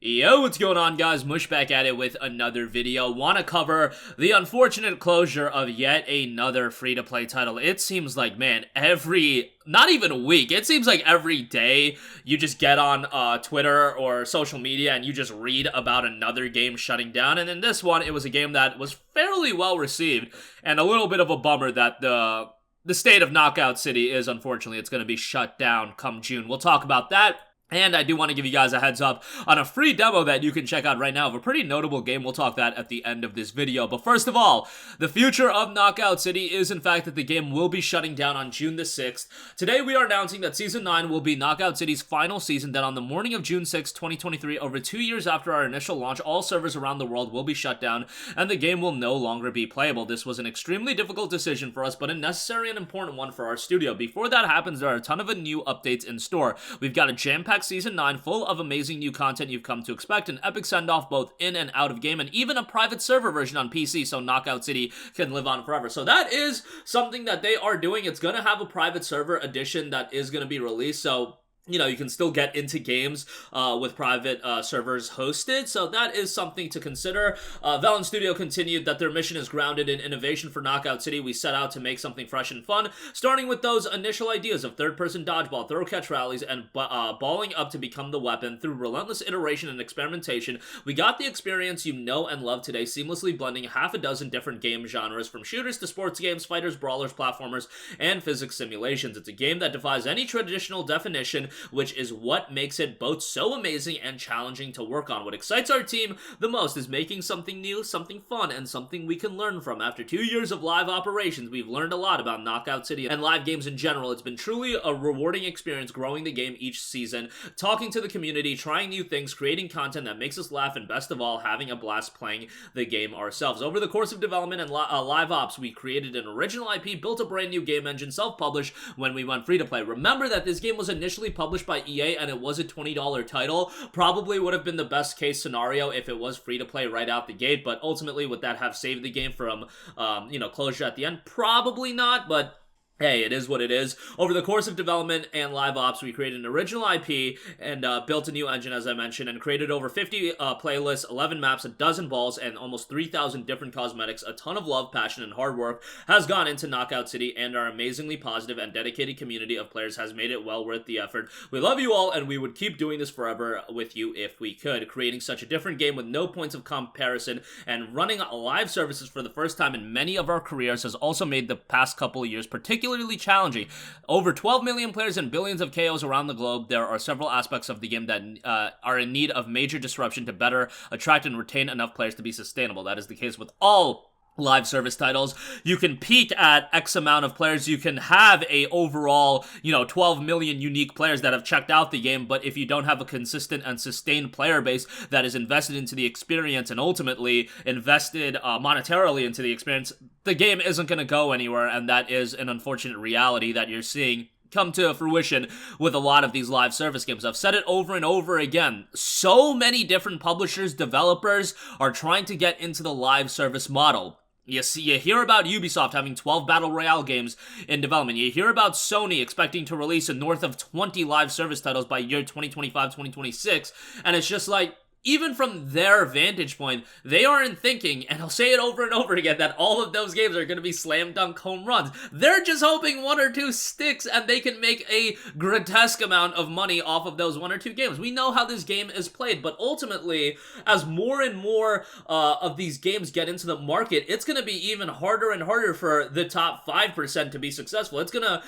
Yo, what's going on, guys? Mush back at it with another video. Want to cover the unfortunate closure of yet another free-to-play title. It seems like, man, not even a week, it seems like every day you just get on Twitter or social media and you just read about another game shutting down. And in this one, it was a game that was fairly well received, and a little bit of a bummer that the state of Knockout City is, unfortunately, it's going to be shut down come June. We'll talk about that. And I do want to give you guys a heads up on a free demo that you can check out right now of a pretty notable game. We'll talk that at the end of this video. But first of all, the future of Knockout City is in fact that the game will be shutting down on June the 6th. Today we are announcing that Season 9 will be Knockout City's final season, that on the morning of June 6, 2023, over 2 years after our initial launch, all servers around the world will be shut down and the game will no longer be playable. This was an extremely difficult decision for us, but a necessary and important one for our studio. Before that happens, there are a ton of new updates in store. We've got a jam-packed Season 9 full of amazing new content you've come to expect, an epic send-off both in and out of game, and even a private server version on PC so Knockout City can live on forever. So that is something that they are doing. It's going to have a private server edition that is going to be released, so you know, you can still get into games with private servers hosted, so that is something to consider. Velen Studio continued that their mission is grounded in innovation. For Knockout City, we set out to make something fresh and fun, starting with those initial ideas of third-person dodgeball, throw catch rallies, and balling up to become the weapon. Through relentless iteration and experimentation, we got the experience you know and love today, seamlessly blending half a dozen different game genres, from shooters to sports games, fighters, brawlers, platformers, and physics simulations. It's a game that defies any traditional definition, which is what makes it both so amazing and challenging to work on. What excites our team the most is making something new, something fun, and something we can learn from. After 2 years of live operations, we've learned a lot about Knockout City and live games in general. It's been truly a rewarding experience growing the game each season, talking to the community, trying new things, creating content that makes us laugh, and best of all, having a blast playing the game ourselves. Over the course of development and live ops, we created an original IP, built a brand new game engine, self-published when we went free-to-play. Remember that this game was initially published by EA and it was a $20 title. Probably would have been the best case scenario if it was free to play right out the gate, but ultimately would that have saved the game from closure at the end? Probably not, but hey, it is what it is. Over the course of development and live ops, we created an original IP and built a new engine, as I mentioned, and created over 50 playlists, 11 maps, a dozen balls, and almost 3,000 different cosmetics. A ton of love, passion, and hard work has gone into Knockout City, and our amazingly positive and dedicated community of players has made it well worth the effort. We love you all, and we would keep doing this forever with you if we could. Creating such a different game with no points of comparison and running live services for the first time in many of our careers has also made the past couple of years particularly challenging. Over 12 million players and billions of KOs around the globe, there are several aspects of the game that are in need of major disruption to better attract and retain enough players to be sustainable. That is the case with all live service titles. You can peak at X amount of players, you can have a overall 12 million unique players that have checked out the game, but if you don't have a consistent and sustained player base that is invested into the experience and ultimately invested monetarily into the experience, the game isn't going to go anywhere, and that is an unfortunate reality that you're seeing come to fruition with a lot of these live service games. I've said it over and over again. So many different publishers, developers are trying to get into the live service model. You hear about Ubisoft having 12 Battle Royale games in development. You hear about Sony expecting to release a north of 20 live service titles by year 2025, 2026, and it's just like, even from their vantage point, they aren't thinking, and I'll say it over and over again, that all of those games are going to be slam dunk home runs. They're just hoping one or two sticks and they can make a grotesque amount of money off of those one or two games. We know how this game is played, but ultimately, as more and more of these games get into the market, it's going to be even harder and harder for the top 5% to be successful. It's going to,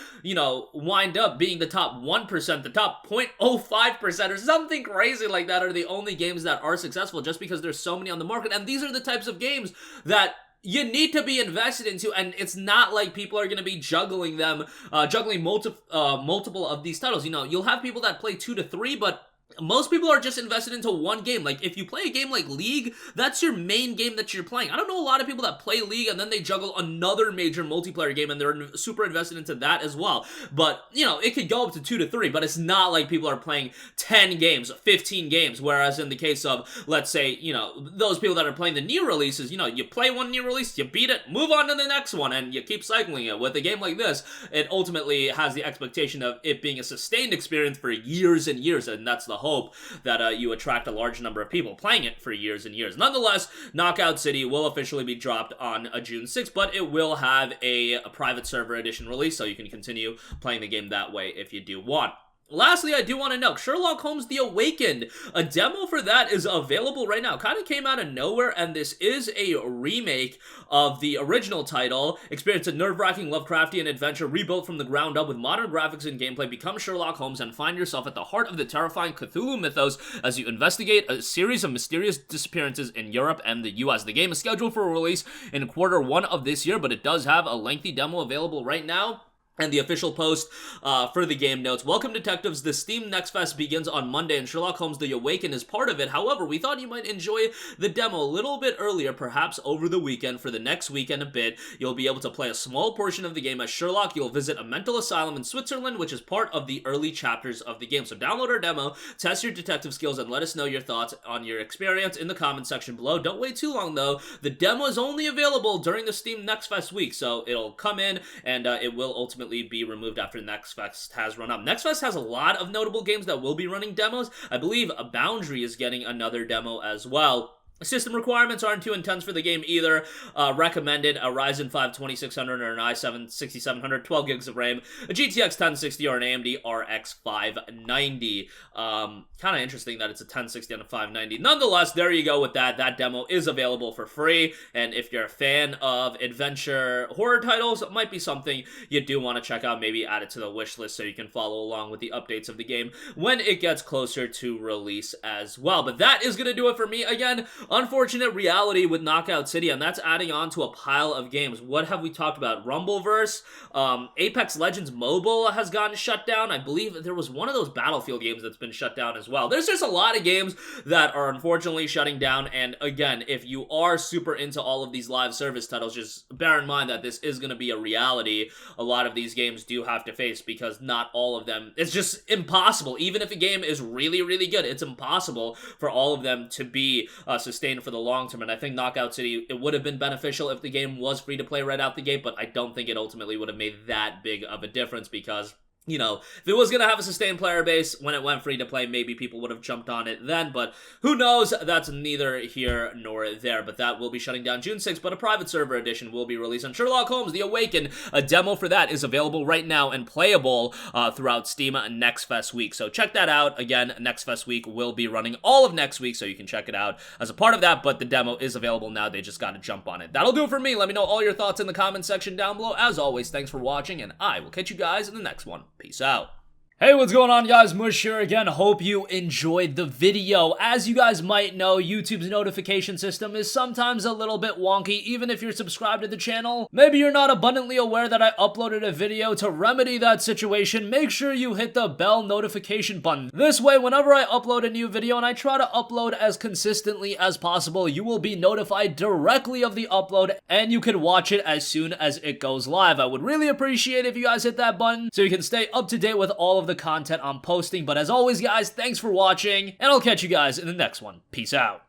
wind up being the top 1%, the top 0.05% or something crazy like that are the only games that are successful, just because there's so many on the market. And these are the types of games that you need to be invested into, and it's not like people are going to be juggling multiple of these titles. You'll have people that play 2 to 3, but most people are just invested into one game. Like, if you play a game like League, that's your main game that you're playing. I don't know a lot of people that play League and then they juggle another major multiplayer game and they're super invested into that as well. But, it could go up to 2 to 3, but it's not like people are playing 10 games, 15 games, whereas in the case of, let's say, those people that are playing the new releases, you play one new release, you beat it, move on to the next one, and you keep cycling it. With a game like this, it ultimately has the expectation of it being a sustained experience for years and years, and that's the hope that you attract a large number of people playing it for years and years. Nonetheless, Knockout City will officially be dropped on June 6th, but it will have a private server edition release, so you can continue playing the game that way if you do want. Lastly, I do want to note, Sherlock Holmes The Awakened, a demo for that is available right now. Kind of came out of nowhere, and this is a remake of the original title. Experience a nerve-wracking Lovecraftian adventure rebuilt from the ground up with modern graphics and gameplay. Become Sherlock Holmes and find yourself at the heart of the terrifying Cthulhu mythos as you investigate a series of mysterious disappearances in Europe and the US. The game is scheduled for release in Q1 of this year, but it does have a lengthy demo available right now. And the official post for the game notes, welcome detectives, the Steam Next Fest begins on Monday and Sherlock Holmes The Awakened is part of it. However, we thought you might enjoy the demo a little bit earlier, perhaps over the weekend. For the next weekend a bit, you'll be able to play a small portion of the game as Sherlock. You'll visit a mental asylum in Switzerland, which is part of the early chapters of the game. So download our demo, test your detective skills, and let us know your thoughts on your experience in the comment section below. Don't wait too long though. The demo is only available during the Steam Next Fest week, so it'll come in and it will ultimately be removed after Next Fest has run up. Next Fest has a lot of notable games that will be running demos. I believe a Boundary is getting another demo as well. System requirements aren't too intense for the game either. Recommended a Ryzen 5 2600 or an i7 6700, 12 gigs of RAM, a GTX 1060 or an AMD RX 590. Kind of interesting that it's a 1060 and a 590. Nonetheless, there you go with that. That demo is available for free, and if you're a fan of adventure horror titles, it might be something you do want to check out. Maybe add it to the wish list so you can follow along with the updates of the game when it gets closer to release as well. But that is going to do it for me. Again, unfortunate reality with Knockout City, and that's adding on to a pile of games. What have we talked about? Rumbleverse, Apex Legends Mobile has gotten shut down. I believe there was one of those Battlefield games that's been shut down as well. There's just a lot of games that are unfortunately shutting down, and again, if you are super into all of these live service titles, just bear in mind that this is going to be a reality a lot of these games do have to face, because not all of them, it's just impossible. Even if a game is really, really good, it's impossible for all of them to be sustained for the long term. And I think Knockout City, it would have been beneficial if the game was free to play right out the gate, but I don't think it ultimately would have made that big of a difference, because you know, if it was going to have a sustained player base when it went free to play, maybe people would have jumped on it then, but who knows? That's neither here nor there. But that will be shutting down June 6th, but a private server edition will be released on Sherlock Holmes The Awakened. A demo for that is available right now and playable throughout Steam Next Fest week. So check that out. Again, Next Fest week will be running all of next week, so you can check it out as a part of that, but the demo is available now. They just got to jump on it. That'll do it for me. Let me know all your thoughts in the comment section down below. As always, thanks for watching, and I will catch you guys in the next one. Peace out. Hey, what's going on, guys? Mush here again. Hope you enjoyed the video. As you guys might know, YouTube's notification system is sometimes a little bit wonky, even if you're subscribed to the channel. Maybe you're not abundantly aware that I uploaded a video. To remedy that situation, make sure you hit the bell notification button. This way, whenever I upload a new video, and I try to upload as consistently as possible, you will be notified directly of the upload, and you can watch it as soon as it goes live. I would really appreciate if you guys hit that button so you can stay up to date with all of the content I'm posting. But as always, guys, thanks for watching, and I'll catch you guys in the next one. Peace out.